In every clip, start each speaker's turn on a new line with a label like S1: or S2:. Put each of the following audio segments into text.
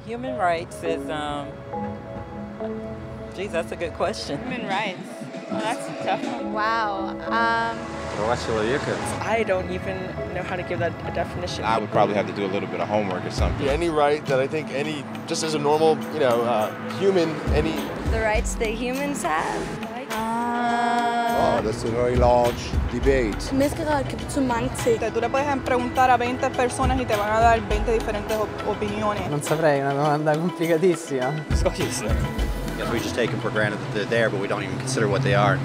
S1: Human rights is, geez, that's a good question.
S2: Human rights. Well, that's a tough one.
S3: Wow.
S4: I don't even know how to give that a definition.
S5: I would probably have to do a little bit of homework or something.
S6: Any right that I think just as a normal, human,
S3: The rights that humans have.
S7: Oh, that's a very large debate.
S3: Miscavige gibt so mange ting.
S2: Tú le puedes preguntar a 20 personas y te van a dar 20 diferentes opiniones.
S8: Non saprei, una domanda complicatissima.
S9: Guess we just take them for granted that they're there, but we don't even consider what they are.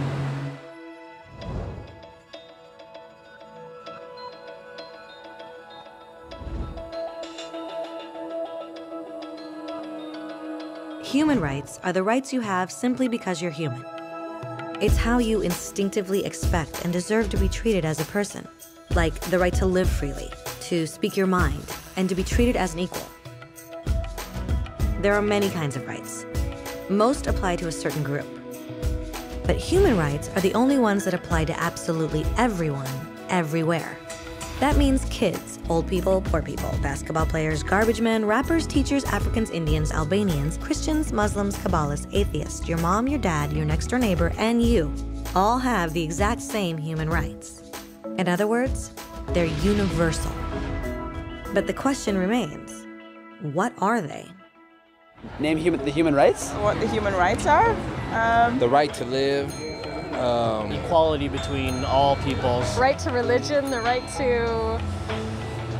S10: Human rights are the rights you have simply because you're human. It's how you instinctively expect and deserve to be treated as a person, like the right to live freely, to speak your mind, and to be treated as an equal. There are many kinds of rights. Most apply to a certain group. But human rights are the only ones that apply to absolutely everyone, everywhere. That means kids, old people, poor people, basketball players, garbage men, rappers, teachers, Africans, Indians, Albanians, Christians, Muslims, Kabbalists, atheists, your mom, your dad, your next door neighbor, and you all have the exact same human rights. In other words, they're universal. But the question remains, what are they?
S8: Name the human rights?
S2: What the human rights are?
S5: The right to live.
S11: Equality between all peoples.
S3: Right to religion, the right to...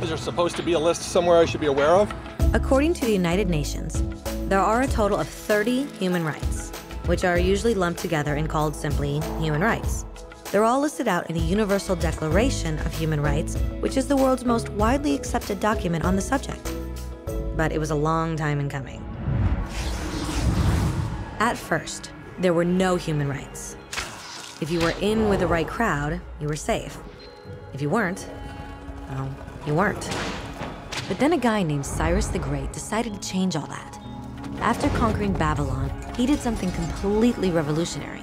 S6: Is there supposed to be a list somewhere I should be aware of?
S10: According to the United Nations, there are a total of 30 human rights, which are usually lumped together and called simply human rights. They're all listed out in the Universal Declaration of Human Rights, which is the world's most widely accepted document on the subject. But it was a long time in coming. At first, there were no human rights. If you were in with the right crowd, you were safe. If you weren't, well, you weren't. But then a guy named Cyrus the Great decided to change all that. After conquering Babylon, he did something completely revolutionary.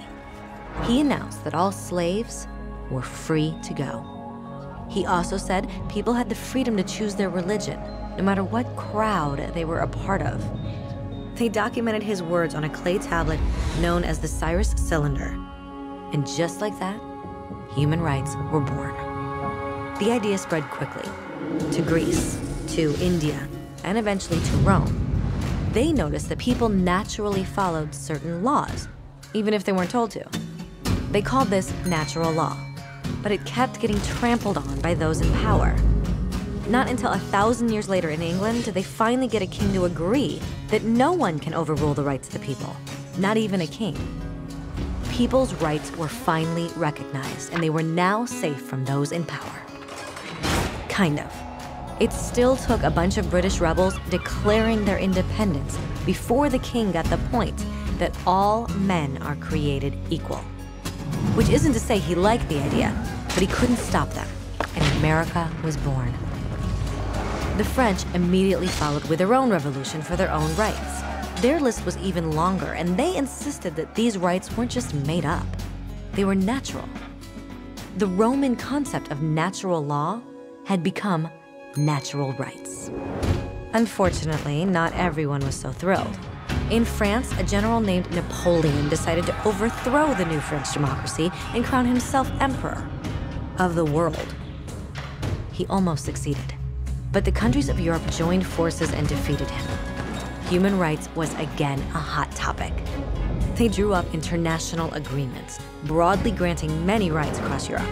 S10: He announced that all slaves were free to go. He also said people had the freedom to choose their religion, no matter what crowd they were a part of. They documented his words on a clay tablet known as the Cyrus Cylinder. And just like that, human rights were born. The idea spread quickly to Greece, to India, and eventually to Rome. They noticed that people naturally followed certain laws, even if they weren't told to. They called this natural law, but it kept getting trampled on by those in power. Not until 1,000 years later in England did they finally get a king to agree that no one can overrule the rights of the people, not even a king. People's rights were finally recognized, and they were now safe from those in power. Kind of. It still took a bunch of British rebels declaring their independence before the king got the point that all men are created equal. Which isn't to say he liked the idea, but he couldn't stop them, and America was born. The French immediately followed with their own revolution for their own rights. Their list was even longer, and they insisted that these rights weren't just made up. They were natural. The Roman concept of natural law had become natural rights. Unfortunately, not everyone was so thrilled. In France, a general named Napoleon decided to overthrow the new French democracy and crown himself emperor of the world. He almost succeeded, but the countries of Europe joined forces and defeated him. Human rights was again a hot topic. They drew up international agreements, broadly granting many rights across Europe.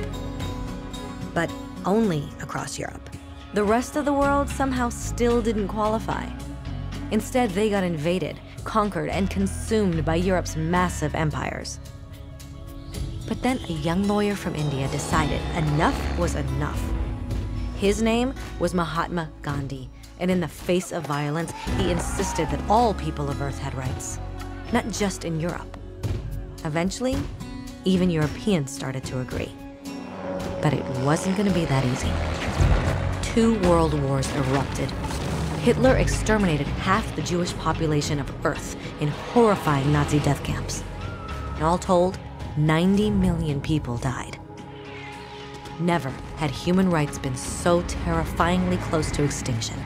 S10: But only across Europe. The rest of the world somehow still didn't qualify. Instead, they got invaded, conquered, and consumed by Europe's massive empires. But then a young lawyer from India decided enough was enough. His name was Mahatma Gandhi, and in the face of violence, he insisted that all people of Earth had rights, not just in Europe. Eventually, even Europeans started to agree. But it wasn't going to be that easy. 2 world wars erupted. Hitler exterminated half the Jewish population of Earth in horrifying Nazi death camps. And all told, 90 million people died. Never had human rights been so terrifyingly close to extinction.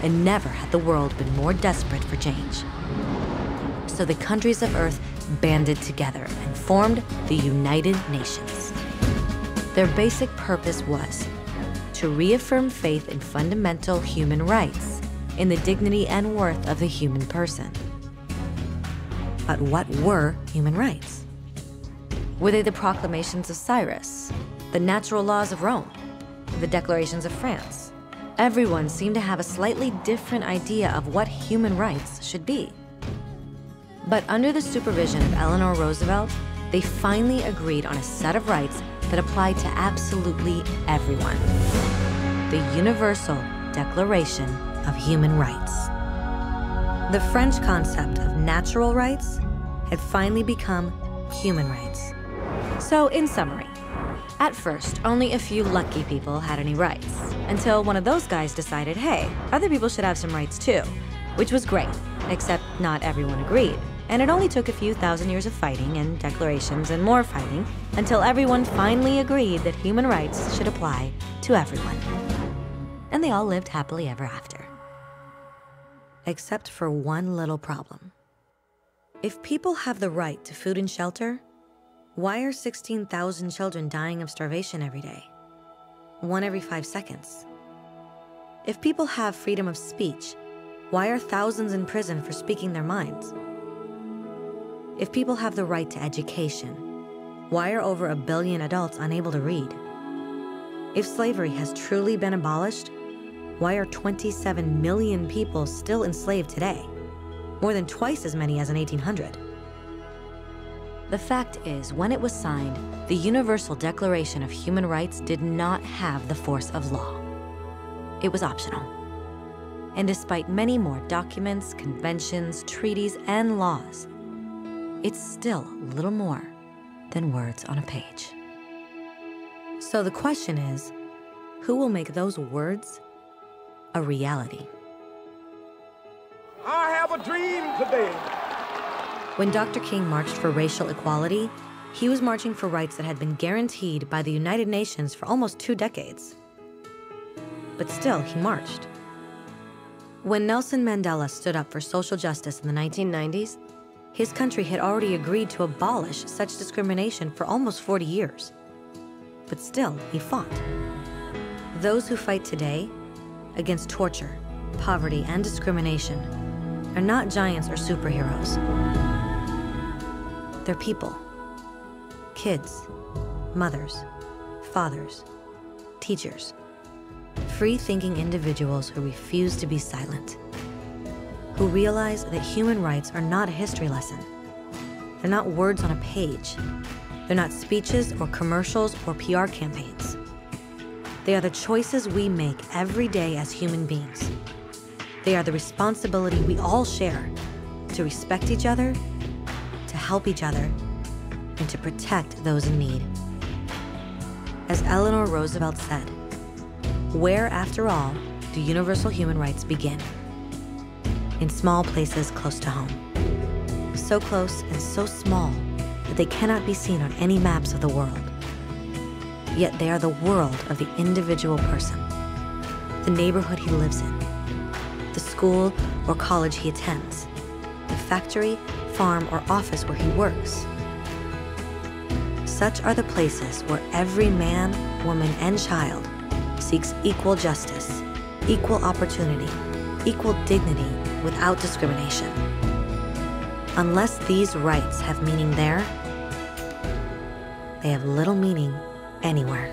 S10: and never had the world been more desperate for change. So the countries of Earth banded together and formed the United Nations. Their basic purpose was to reaffirm faith in fundamental human rights, in the dignity and worth of the human person. But what were human rights? Were they the proclamations of Cyrus, the natural laws of Rome, the declarations of France? Everyone seemed to have a slightly different idea of what human rights should be. But under the supervision of Eleanor Roosevelt, they finally agreed on a set of rights that applied to absolutely everyone. The Universal Declaration of Human Rights. The French concept of natural rights had finally become human rights. So in summary, at first, only a few lucky people had any rights, until one of those guys decided, hey, other people should have some rights too, which was great, except not everyone agreed. And it only took a few thousand years of fighting and declarations and more fighting until everyone finally agreed that human rights should apply to everyone. And they all lived happily ever after. Except for one little problem. If people have the right to food and shelter, why are 16,000 children dying of starvation every day? 1 every 5 seconds. If people have freedom of speech, why are thousands in prison for speaking their minds? If people have the right to education, why are over 1 billion adults unable to read? If slavery has truly been abolished, why are 27 million people still enslaved today? More than twice as many as in 1800. The fact is, when it was signed, the Universal Declaration of Human Rights did not have the force of law. It was optional. And despite many more documents, conventions, treaties, and laws, it's still little more than words on a page. So the question is, who will make those words a reality?
S7: I have a dream today.
S10: When Dr. King marched for racial equality, he was marching for rights that had been guaranteed by the United Nations for almost 2 decades. But still, he marched. When Nelson Mandela stood up for social justice in the 1990s, his country had already agreed to abolish such discrimination for almost 40 years. But still, he fought. Those who fight today against torture, poverty, and discrimination are not giants or superheroes. They're people. Kids, mothers, fathers, teachers. Free-thinking individuals who refuse to be silent. Who realize that human rights are not a history lesson. They're not words on a page. They're not speeches or commercials or PR campaigns. They are the choices we make every day as human beings. They are the responsibility we all share to respect each other, to help each other, and to protect those in need. As Eleanor Roosevelt said, where, after all, do universal human rights begin? In small places close to home. So close and so small that they cannot be seen on any maps of the world. Yet they are the world of the individual person, the neighborhood he lives in, the school or college he attends, the factory, farm, or office where he works. Such are the places where every man, woman, and child seeks equal justice, equal opportunity, equal dignity without discrimination. Unless these rights have meaning there, they have little meaning anywhere.